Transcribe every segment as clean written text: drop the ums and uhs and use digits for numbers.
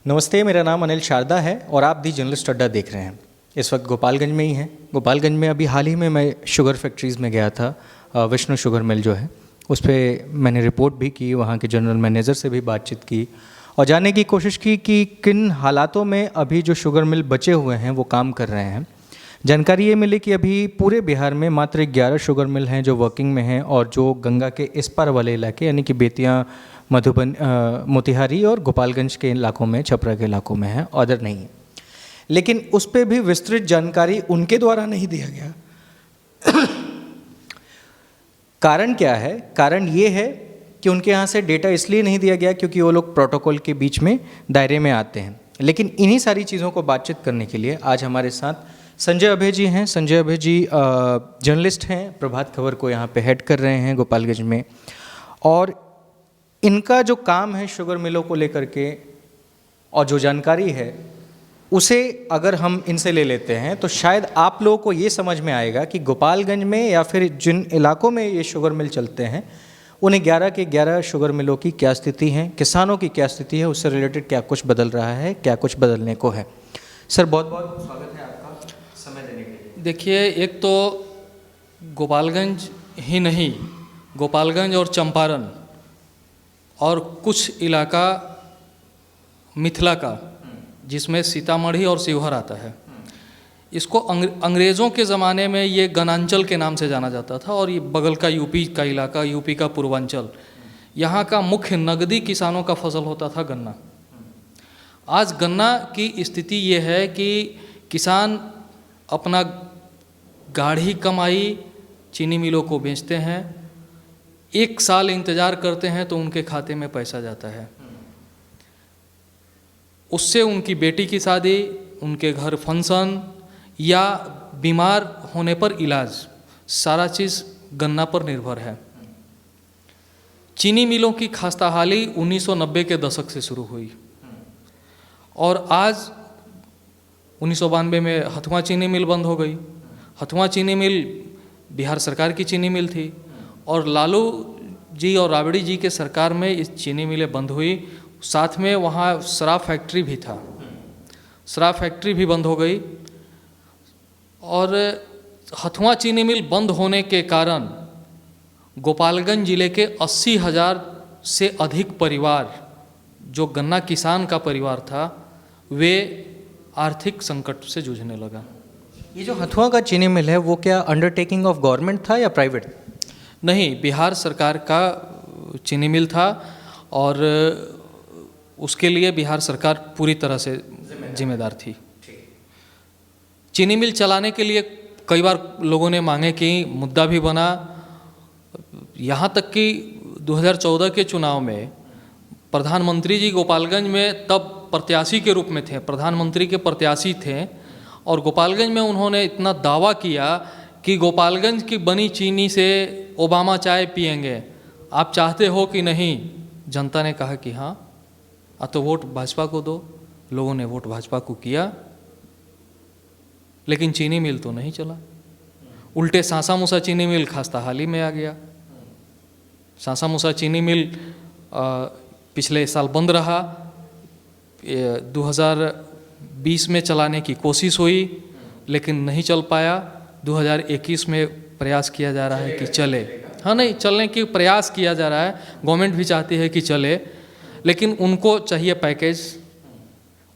नमस्ते, मेरा नाम अनिल शारदा है और आप दी जर्नलिस्ट अड्डा देख रहे हैं। इस वक्त गोपालगंज में ही हैं। गोपालगंज में अभी हाल ही में मैं शुगर फैक्ट्रीज़ में गया था। विष्णु शुगर मिल जो है उस पर मैंने रिपोर्ट भी की, वहाँ के जनरल मैनेजर से भी बातचीत की और जानने की कोशिश की कि किन हालातों में अभी जो शुगर मिल बचे हुए हैं वो काम कर रहे हैं। जानकारी ये मिली कि अभी पूरे बिहार में मात्र 11 शुगर मिल हैं जो वर्किंग में हैं और जो गंगा के इस पार वाले इलाके यानी कि बेतिया, मधुबन, मोतिहारी और गोपालगंज के इलाकों में, छपरा के इलाकों में है, अदर नहीं है। लेकिन उस पर भी विस्तृत जानकारी उनके द्वारा नहीं दिया गया। कारण क्या है? कारण ये है कि उनके यहाँ से डेटा इसलिए नहीं दिया गया क्योंकि वो लोग प्रोटोकॉल के बीच में दायरे में आते हैं। लेकिन इन्हीं सारी चीज़ों को बातचीत करने के लिए आज हमारे साथ संजय अभय जी हैं। संजय अभय जी जर्नलिस्ट हैं, प्रभात खबर को यहाँ पे हेड कर रहे हैं गोपालगंज में, और इनका जो काम है शुगर मिलों को लेकर के और जो जानकारी है उसे अगर हम इनसे ले लेते हैं तो शायद आप लोगों को ये समझ में आएगा कि गोपालगंज में या फिर जिन इलाकों में ये शुगर मिल चलते हैं उन्हें 11 के 11 शुगर मिलों की क्या स्थिति है, किसानों की क्या स्थिति है, उससे रिलेटेड क्या कुछ बदल रहा है, क्या कुछ बदलने को है। सर, बहुत बहुत स्वागत है आपका समय देने के लिए। देखिए, एक तो गोपालगंज ही नहीं, गोपालगंज और चंपारण और कुछ इलाका मिथिला का जिसमें सीतामढ़ी और शिवहर आता है, इसको अंग्रेज़ों के ज़माने में ये गणांचल के नाम से जाना जाता था। और ये बगल का यूपी का इलाका, यूपी का पूर्वांचल, यहाँ का मुख्य नगदी किसानों का फसल होता था गन्ना। आज गन्ना की स्थिति ये है कि किसान अपना गाढ़ी कमाई चीनी मिलों को बेचते हैं, 1 साल इंतज़ार करते हैं तो उनके खाते में पैसा जाता है। उससे उनकी बेटी की शादी, उनके घर फंक्शन या बीमार होने पर इलाज, सारा चीज़ गन्ना पर निर्भर है। चीनी मिलों की खस्ताहाली 1990 के दशक से शुरू हुई और आज 1992 में हथुआ चीनी मिल बंद हो गई। हथुआ चीनी मिल बिहार सरकार की चीनी मिल थी और लालू जी और राबड़ी जी के सरकार में इस चीनी मिलें बंद हुई। साथ में वहाँ शराब फैक्ट्री भी था, शराब फैक्ट्री भी बंद हो गई। और हथुआ चीनी मिल बंद होने के कारण गोपालगंज जिले के 80,000 से अधिक परिवार, जो गन्ना किसान का परिवार था, वे आर्थिक संकट से जूझने लगा। ये जो हथुआ का चीनी मिल है वो क्या अंडरटेकिंग ऑफ गवर्नमेंट था या प्राइवेट? नहीं, बिहार सरकार का चीनी मिल था और उसके लिए बिहार सरकार पूरी तरह से जिम्मेदार थी। चीनी मिल चलाने के लिए कई बार लोगों ने मांगे कि मुद्दा भी बना। यहाँ तक कि 2014 के चुनाव में प्रधानमंत्री जी गोपालगंज में तब प्रत्याशी के रूप में थे, प्रधानमंत्री के प्रत्याशी थे, और गोपालगंज में उन्होंने इतना दावा किया कि गोपालगंज की बनी चीनी से ओबामा चाय पिएंगे, आप चाहते हो कि नहीं? जनता ने कहा कि हाँ, तो वोट भाजपा को दो। लोगों ने वोट भाजपा को किया, लेकिन चीनी मिल तो नहीं चला। उल्टे सासा मूसा चीनी मिल खस्ताहाली में आ गया। सासा मूसा चीनी मिल पिछले साल बंद रहा। 2020 में चलाने की कोशिश हुई लेकिन नहीं चल पाया। 2021 में प्रयास किया जा रहा है कि चले। हाँ, नहीं, चलने की प्रयास किया जा रहा है, गवर्नमेंट भी चाहती है कि चले, लेकिन उनको चाहिए पैकेज।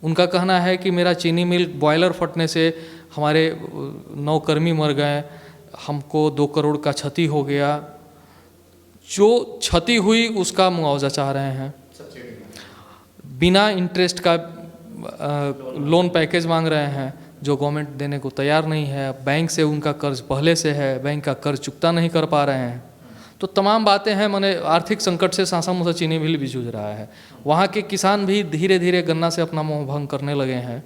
उनका कहना है कि मेरा चीनी मिल बॉयलर फटने से हमारे 9 कर्मी मर गए, हमको 2 करोड़ का क्षति हो गया। जो क्षति हुई उसका मुआवजा चाह रहे हैं, बिना इंटरेस्ट का लोन पैकेज मांग रहे हैं जो गवर्नमेंट देने को तैयार नहीं है। बैंक से उनका कर्ज पहले से है, बैंक का कर्ज चुकता नहीं कर पा रहे हैं। तो तमाम बातें हैं। मैंने आर्थिक संकट से सासा मूसा चीनी मिल भी जूझ रहा है। वहाँ के किसान भी धीरे धीरे गन्ना से अपना मोह भंग करने लगे हैं।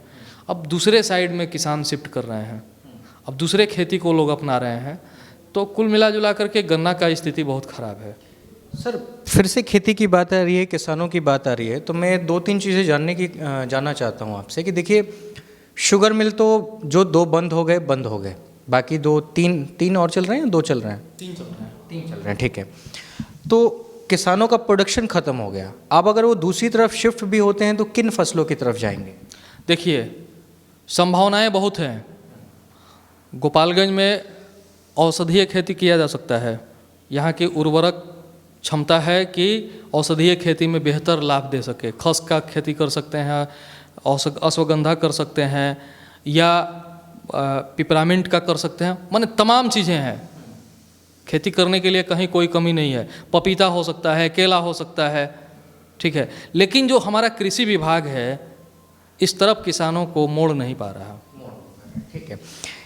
अब दूसरे साइड में किसान शिफ्ट कर रहे हैं, अब दूसरे खेती को लोग अपना रहे हैं। तो कुल मिला जुला करके गन्ना का स्थिति बहुत ख़राब है। सर, फिर से खेती की बात आ रही है, किसानों की बात आ रही है, तो मैं 2-3 चीज़ें जानना चाहता हूँ आपसे कि देखिए, शुगर मिल तो जो 2 बंद हो गए, बाकी 2-3 और चल रहे हैं, 2 चल रहे हैं? 3 चल रहे हैं। 3 चल रहे हैं, ठीक है। तो किसानों का प्रोडक्शन ख़त्म हो गया, अब अगर वो दूसरी तरफ शिफ्ट भी होते हैं तो किन फसलों की तरफ जाएंगे? देखिए, संभावनाएं बहुत हैं। गोपालगंज में औषधीय खेती किया जा सकता है। यहाँ की उर्वरक क्षमता है कि औषधीय खेती में बेहतर लाभ दे सके। खस का खेती कर सकते हैं, अश्वगंधा कर सकते हैं, या पिपरामिंट का कर सकते हैं। माने तमाम चीज़ें हैं खेती करने के लिए, कहीं कोई कमी नहीं है। पपीता हो सकता है, केला हो सकता है, ठीक है। लेकिन जो हमारा कृषि विभाग है इस तरफ किसानों को मोड़ नहीं पा रहा। ठीक है,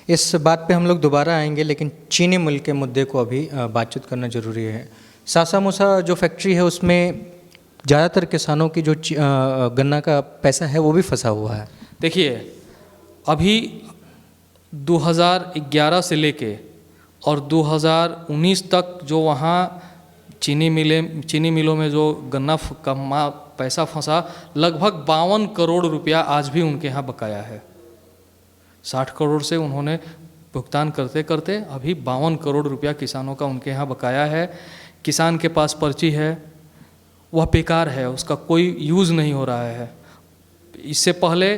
इस बात पे हम लोग दोबारा आएंगे, लेकिन चीनी मिल के मुद्दे को अभी बातचीत करना ज़रूरी है। सासा मूसा जो फैक्ट्री है उसमें ज़्यादातर किसानों की जो गन्ना का पैसा है वो भी फंसा हुआ है। देखिए, अभी 2011 से लेके और 2019 तक जो वहाँ चीनी मिलों में जो गन्ना का पैसा फंसा, लगभग 52 करोड़ रुपया आज भी उनके यहाँ बकाया है। 60 करोड़ से उन्होंने भुगतान करते करते अभी 52 करोड़ रुपया किसानों का उनके यहाँ बकाया है। किसान के पास पर्ची है, वह बेकार है, उसका कोई यूज़ नहीं हो रहा है। इससे पहले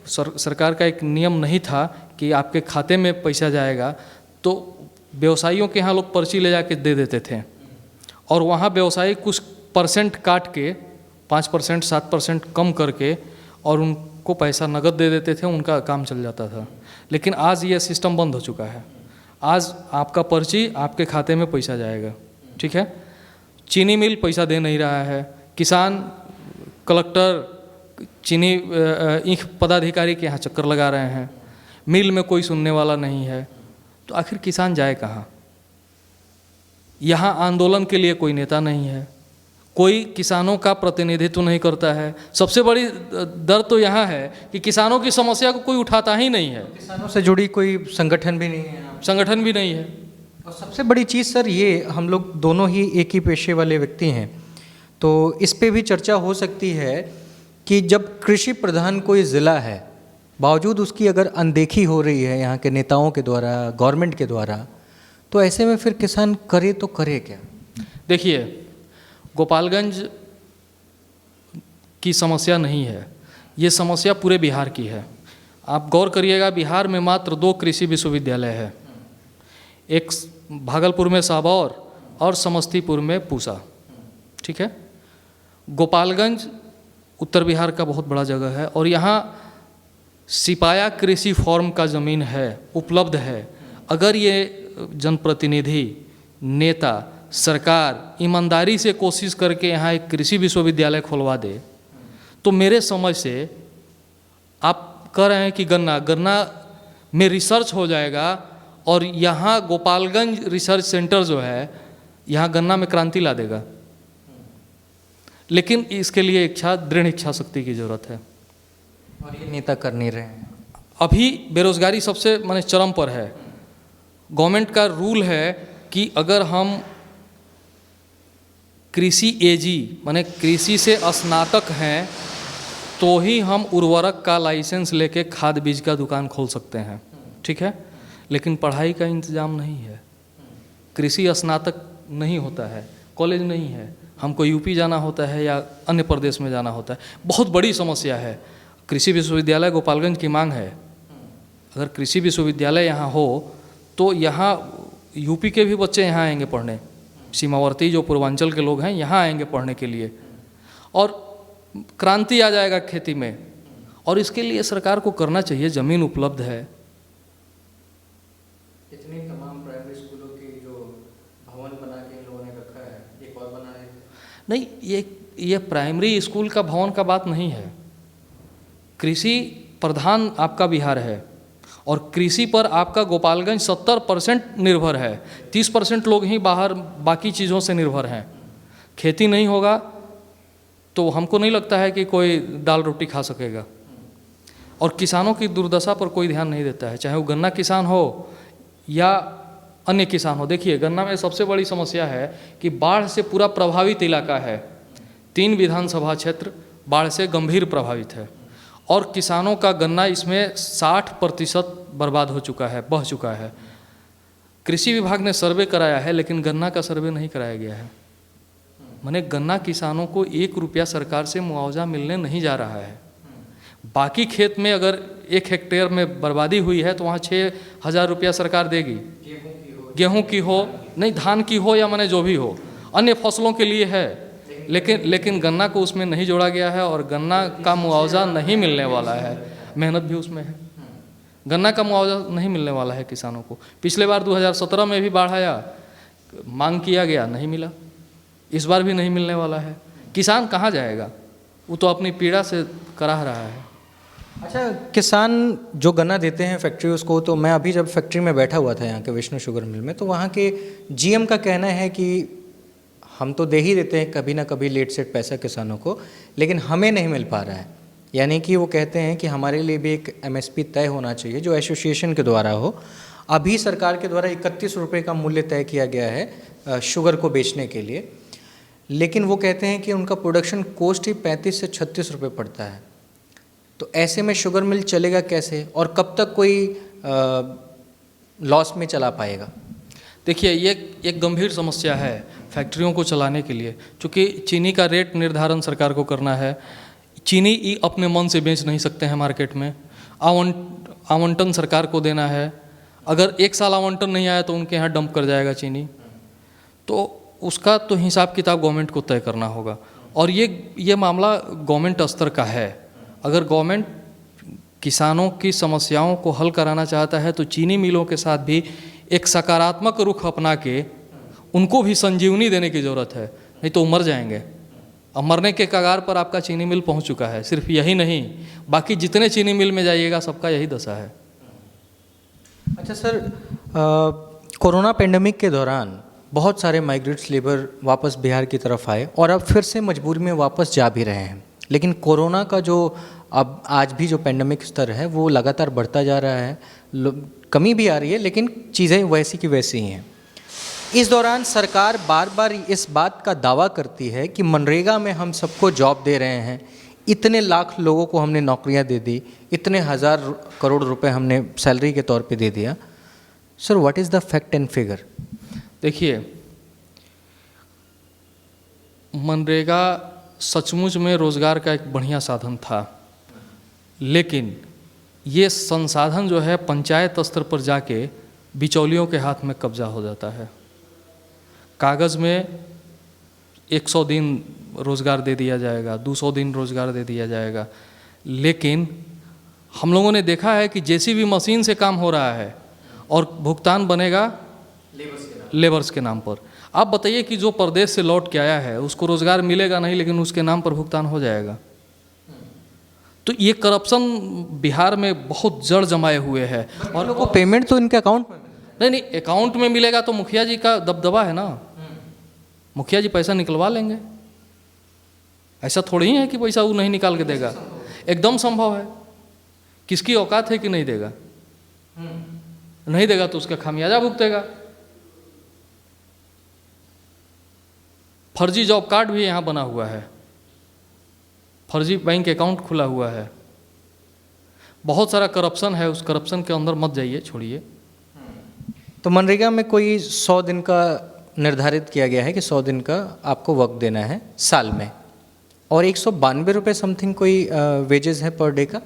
सरकार का एक नियम नहीं था कि आपके खाते में पैसा जाएगा, तो व्यवसायियों के यहाँ लोग पर्ची ले जाके दे देते थे, और वहाँ व्यवसायी कुछ परसेंट काट के 5%, 7% कम करके और उनको पैसा नगद दे देते थे, उनका काम चल जाता था। लेकिन आज ये सिस्टम बंद हो चुका है। आज आपका पर्ची आपके खाते में पैसा जाएगा, ठीक है। चीनी मिल पैसा दे नहीं रहा है, किसान कलेक्टर चीनी ईख पदाधिकारी के यहाँ चक्कर लगा रहे हैं, मिल में कोई सुनने वाला नहीं है, तो आखिर किसान जाए कहाँ? यहाँ आंदोलन के लिए कोई नेता नहीं है, कोई किसानों का प्रतिनिधित्व नहीं करता है। सबसे बड़ी डर तो यहाँ है कि किसानों की समस्या को कोई उठाता ही नहीं है। किसानों से जुड़ी कोई संगठन भी नहीं है, संगठन भी नहीं है। और सबसे बड़ी चीज़ सर, ये हम लोग दोनों ही एक ही पेशे वाले व्यक्ति हैं, तो इस पे भी चर्चा हो सकती है कि जब कृषि प्रधान कोई ज़िला है, बावजूद उसकी अगर अनदेखी हो रही है यहाँ के नेताओं के द्वारा, गवर्नमेंट के द्वारा, तो ऐसे में फिर किसान करे तो करे क्या? देखिए, गोपालगंज की समस्या नहीं है, ये समस्या पूरे बिहार की है। आप गौर करिएगा, बिहार में मात्र 2 कृषि विश्वविद्यालय है, एक भागलपुर में साबौर और समस्तीपुर में पूसा, ठीक है। गोपालगंज उत्तर बिहार का बहुत बड़ा जगह है, और यहाँ सिपाया कृषि फॉर्म का ज़मीन है, उपलब्ध है। अगर ये जनप्रतिनिधि, नेता, सरकार ईमानदारी से कोशिश करके यहाँ एक कृषि विश्वविद्यालय खुलवा दे, तो मेरे समझ से आप कह रहे हैं कि गन्ना में रिसर्च हो जाएगा, और यहाँ गोपालगंज रिसर्च सेंटर जो है यहाँ गन्ना में क्रांति ला देगा। लेकिन इसके लिए दृढ़ इच्छा शक्ति की ज़रूरत है, और ये नेता कर नहीं रहे हैं। अभी बेरोजगारी सबसे माने चरम पर है। गवर्नमेंट का रूल है कि अगर हम कृषि एजी माने कृषि से स्नातक हैं तो ही हम उर्वरक का लाइसेंस लेके खाद बीज का दुकान खोल सकते हैं, ठीक है। लेकिन पढ़ाई का इंतज़ाम नहीं है, कृषि स्नातक नहीं होता है, कॉलेज नहीं है, हमको यूपी जाना होता है या अन्य प्रदेश में जाना होता है। बहुत बड़ी समस्या है। कृषि विश्वविद्यालय गोपालगंज की मांग है। अगर कृषि विश्वविद्यालय यहाँ हो तो यहाँ यूपी के भी बच्चे यहाँ आएंगे पढ़ने, सीमावर्ती जो पूर्वांचल के लोग हैं यहाँ आएंगे पढ़ने के लिए, और क्रांति आ जाएगा खेती में। और इसके लिए सरकार को करना चाहिए, ज़मीन उपलब्ध है। इतनी तमाम प्राइमरी स्कूलों की जो भवन बना के इन लोगों ने रखा है, एक और बना है नहीं, ये प्राइमरी स्कूल का भवन का बात नहीं है। कृषि प्रधान आपका बिहार है, और कृषि पर आपका गोपालगंज 70% निर्भर है। 30% लोग ही बाहर बाकी चीज़ों से निर्भर हैं। खेती नहीं होगा तो हमको नहीं लगता है कि कोई दाल रोटी खा सकेगा। और किसानों की दुर्दशा पर कोई ध्यान नहीं देता है, चाहे वो गन्ना किसान हो या अन्य किसान हो। देखिए, गन्ना में सबसे बड़ी समस्या है कि बाढ़ से पूरा प्रभावित इलाका है। 3 विधानसभा क्षेत्र बाढ़ से गंभीर प्रभावित है, और किसानों का गन्ना इसमें 60% बर्बाद हो चुका है, बह चुका है। कृषि विभाग ने सर्वे कराया है, लेकिन गन्ना का सर्वे नहीं कराया गया है। माने गन्ना किसानों को 1 रुपया सरकार से मुआवजा मिलने नहीं जा रहा है। बाकी खेत में अगर 1 हेक्टेयर में बर्बादी हुई है तो वहाँ 6,000 रुपया सरकार देगी, गेहूं की हो, नहीं धान की हो या माने जो भी हो, अन्य फसलों के लिए है, लेकिन गन्ना को उसमें नहीं जोड़ा गया है और गन्ना का मुआवजा नहीं मिलने वाला है। मेहनत भी उसमें है, गन्ना का मुआवजा नहीं मिलने वाला है किसानों को। पिछले बार 2017 में भी बाढ़ आया, मांग किया गया, नहीं मिला, इस बार भी नहीं मिलने वाला है। किसान कहाँ जाएगा, वो तो अपनी पीड़ा से कराह रहा है। अच्छा, किसान जो गन्ना देते हैं फैक्ट्री उसको, तो मैं अभी जब फैक्ट्री में बैठा हुआ था यहाँ के विष्णु शुगर मिल में, तो वहाँ के जीएम का कहना है कि हम तो दे ही देते हैं कभी ना कभी लेट सेट पैसा किसानों को, लेकिन हमें नहीं मिल पा रहा है। यानी कि वो कहते हैं कि हमारे लिए भी एक एमएसपी तय होना चाहिए जो एसोसिएशन के द्वारा हो। अभी सरकार के द्वारा 31 रुपये का मूल्य तय किया गया है शुगर को बेचने के लिए, लेकिन वो कहते हैं कि उनका प्रोडक्शन कॉस्ट ही 35 से 36 रुपये पड़ता है। तो ऐसे में शुगर मिल चलेगा कैसे और कब तक कोई लॉस में चला पाएगा? देखिए, ये एक गंभीर समस्या है फैक्ट्रियों को चलाने के लिए, क्योंकि चीनी का रेट निर्धारण सरकार को करना है। चीनी अपने मन से बेच नहीं सकते हैं मार्केट में, आवंटन सरकार को देना है। अगर 1 साल आवंटन नहीं आया तो उनके यहाँ डंप कर जाएगा चीनी, तो उसका तो हिसाब किताब गवर्नमेंट को तय करना होगा। और ये मामला गवर्नमेंट स्तर का है। अगर गवर्नमेंट किसानों की समस्याओं को हल कराना चाहता है तो चीनी मिलों के साथ भी एक सकारात्मक रुख अपना के उनको भी संजीवनी देने की ज़रूरत है, नहीं तो मर जाएंगे। अब मरने के कगार पर आपका चीनी मिल पहुंच चुका है। सिर्फ यही नहीं, बाकी जितने चीनी मिल में जाइएगा सबका यही दशा है। अच्छा सर, कोरोना पेंडेमिक के दौरान बहुत सारे माइग्रेट्स लेबर वापस बिहार की तरफ आए और अब फिर से मजबूरी में वापस जा भी रहे हैं, लेकिन कोरोना का जो अब आज भी जो पेंडेमिक स्तर है वो लगातार बढ़ता जा रहा है। कमी भी आ रही है लेकिन चीज़ें वैसी की वैसी ही हैं। इस दौरान सरकार बार बार इस बात का दावा करती है कि मनरेगा में हम सबको जॉब दे रहे हैं, इतने लाख लोगों को हमने नौकरियां दे दी, इतने हज़ार करोड़ रुपए हमने सैलरी के तौर पे दे दिया। Sir, what is the fact and figure? देखिए, मनरेगा सचमुच में रोज़गार का एक बढ़िया साधन था, लेकिन ये संसाधन जो है पंचायत स्तर पर जाके बिचौलियों के हाथ में कब्जा हो जाता है। कागज़ में 100 दिन रोज़गार दे दिया जाएगा, 200 दिन रोज़गार दे दिया जाएगा, लेकिन हम लोगों ने देखा है कि जेसीबी मशीन से काम हो रहा है और भुगतान बनेगा लेबर्स के नाम पर। आप बताइए कि जो परदेश से लौट के आया है उसको रोज़गार मिलेगा नहीं, लेकिन उसके नाम पर भुगतान हो जाएगा। तो ये करप्शन बिहार में बहुत जड़ जमाए हुए है। और लोगों को पेमेंट तो इनके अकाउंट में नहीं, अकाउंट में मिलेगा तो मुखिया जी का दबदबा है ना, मुखिया जी पैसा निकलवा लेंगे। ऐसा थोड़ी ही है कि पैसा वो नहीं निकाल के देगा, एकदम संभव है। किसकी औकात है कि नहीं देगा? नहीं देगा तो उसका खामियाजा भुगतेगा। फर्जी जॉब कार्ड भी यहाँ बना हुआ है, फर्जी बैंक अकाउंट खुला हुआ है, बहुत सारा करप्शन है। उस करप्शन के अंदर मत जाइए, छोड़िए। तो मनरेगा में कोई 100 दिन का निर्धारित किया गया है कि 100 दिन का आपको वक्त देना है साल में, और 192 रुपये समथिंग कोई वेजेस है पर डे का?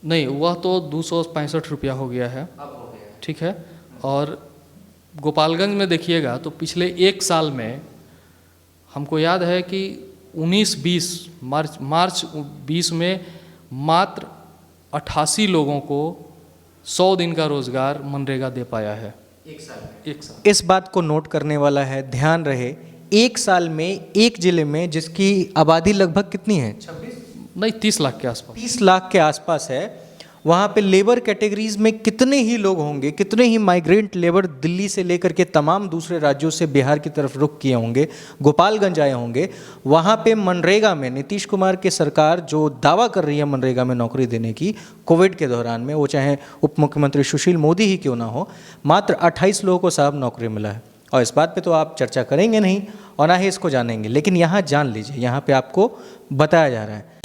नहीं, वह तो 265 रुपया हो गया है, ठीक है। और गोपालगंज में देखिएगा तो पिछले 1 साल में हमको याद है कि 19-20 मार्च 20 में मात्र 88 लोगों को 100 दिन का रोजगार मनरेगा दे पाया है। एक साल। इस बात को नोट करने वाला है, ध्यान रहे, 1 साल में एक जिले में जिसकी आबादी लगभग कितनी है? 30 लाख के आसपास। 30 लाख के आसपास है। वहाँ पे लेबर कैटेगरीज में कितने ही लोग होंगे, कितने ही माइग्रेंट लेबर दिल्ली से लेकर के तमाम दूसरे राज्यों से बिहार की तरफ रुख किए होंगे, गोपालगंज आए होंगे। वहाँ पे मनरेगा में नीतीश कुमार की सरकार जो दावा कर रही है मनरेगा में नौकरी देने की कोविड के दौरान में, वो चाहे उप मुख्यमंत्री सुशील मोदी ही क्यों ना हो, मात्र 28 लोगों को साहब नौकरी मिला है। और इस बात पे तो आप चर्चा करेंगे नहीं और ना ही इसको जानेंगे, लेकिन यहाँ जान लीजिए, यहाँ पे आपको बताया जा रहा है